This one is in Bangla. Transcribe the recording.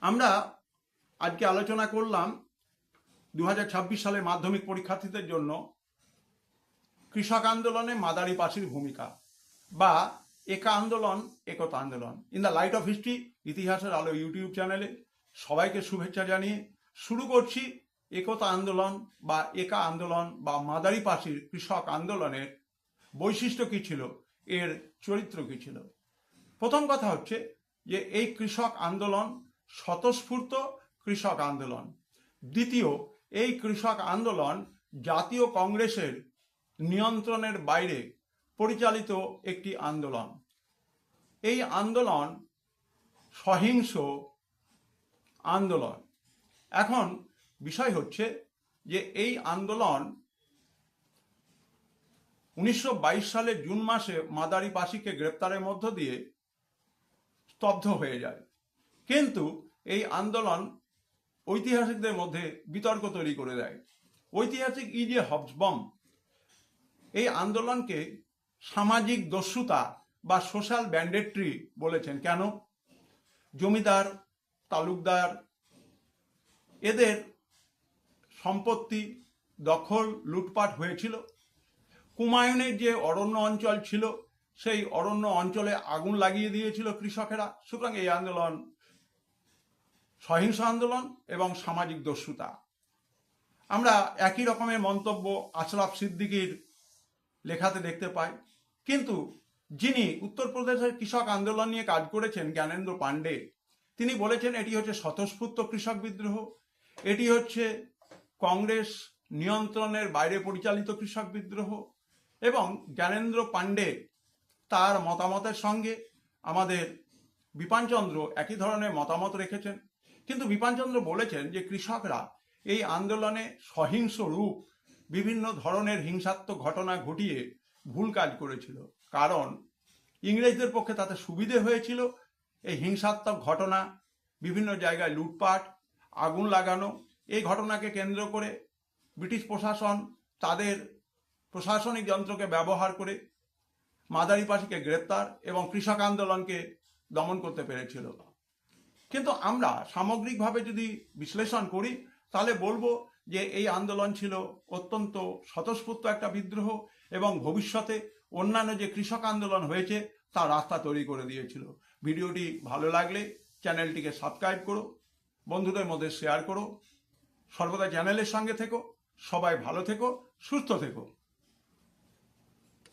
আমরা আজকে আলোচনা করলাম 2026 সালে মাধ্যমিক পরীক্ষার্থীদের জন্য কৃষক আন্দোলনে মাদারি পাশির ভূমিকা বা একা আন্দোলন একতা আন্দোলন in the light off history ইতিহাসের আলো ইউটিউব চ্যানেলে সবাইকে শুভেচ্ছা জানিয়ে শুরু করছি একতা আন্দোলন বা একা আন্দোলন বা মাদারি পাশির কৃষক আন্দোলনের বৈশিষ্ট্য কী ছিল, এর চরিত্র কী ছিল। প্রথম কথা হচ্ছে যে এই কৃষক আন্দোলন স্বতঃস্ফূর্ত কৃষক আন্দোলন। দ্বিতীয়, এই কৃষক আন্দোলন জাতীয় কংগ্রেসের নিয়ন্ত্রণের বাইরে পরিচালিত একটি আন্দোলন। এই আন্দোলন সহিংস আন্দোলন। এখন বিষয় হচ্ছে যে এই আন্দোলন 1922 সালের জুন মাসে মাদারি পাশিকে গ্রেপ্তারের মধ্য দিয়ে স্তব্ধ হয়ে যায়, কিন্তু এই আন্দোলন ঐতিহাসিকদের মধ্যে বিতর্ক তৈরি করে দেয়। ঐতিহাসিক ইজে হবসবম এই আন্দোলনকে সামাজিক দস্যুতা বা সোশ্যাল ব্যান্ডেট্রি বলেছেন। কেন? জমিদার, তালুকদার এদের সম্পত্তি দখল, লুটপাট হয়েছিল। কুমায়ুনের যে অরণ্য অঞ্চল ছিল সেই অরণ্য অঞ্চলে আগুন লাগিয়ে দিয়েছিল কৃষকেরা। সুতরাং এই আন্দোলন সহিংস আন্দোলন এবং সামাজিক দস্যুতা। আমরা একই রকমের মন্তব্য আশরাফ সিদ্দিকীর লেখাতে দেখতে পাই, কিন্তু যিনি উত্তরপ্রদেশের কৃষক আন্দোলন নিয়ে কাজ করেছেন, জ্ঞানেন্দ্র পাণ্ডে, তিনি বলেছেন এটি হচ্ছে স্বতঃস্ফূর্ত কৃষক বিদ্রোহ, এটি হচ্ছে কংগ্রেস নিয়ন্ত্রণের বাইরে পরিচালিত কৃষক বিদ্রোহ। এবং জ্ঞানেন্দ্র পাণ্ডে তার মতামতের সঙ্গে আমাদের বিপানচন্দ্র একই ধরনের মতামত রেখেছেন, কিন্তু বিপানচন্দ্র বলেছেন যে কৃষকরা এই আন্দোলনে সহিংস রূপ বিভিন্ন ধরনের হিংসাত্মক ঘটনা ঘটিয়ে ভুল কাজ করেছিল, কারণ ইংরেজদের পক্ষে তাতে সুবিধে হয়েছিল। এই হিংসাত্মক ঘটনা, বিভিন্ন জায়গায় লুটপাট, আগুন লাগানো, এই ঘটনাকে কেন্দ্র করে ব্রিটিশ প্রশাসন তাদের প্রশাসনিক যন্ত্রকে ব্যবহার করে মাদারি পাশিকে গ্রেপ্তার এবং কৃষক আন্দোলনকে দমন করতে পেরেছিল। কিন্তু আমরা সামগ্রিকভাবে যদি বিশ্লেষণ করি তাহলে বলবো যে এই আন্দোলন ছিল অত্যন্ত স্বতঃস্ফূর্ত একটা বিদ্রোহ এবং ভবিষ্যতে অন্যান্য যে কৃষক আন্দোলন হয়েছে তার রাস্তা তৈরি করে দিয়েছিল। ভিডিওটি ভালো লাগলে চ্যানেলটিকে সাবস্ক্রাইব করো, বন্ধুদের মধ্যে শেয়ার করো, সর্বদা চ্যানেলের সঙ্গে থেকো। সবাই ভালো থেকো, সুস্থ থেকো।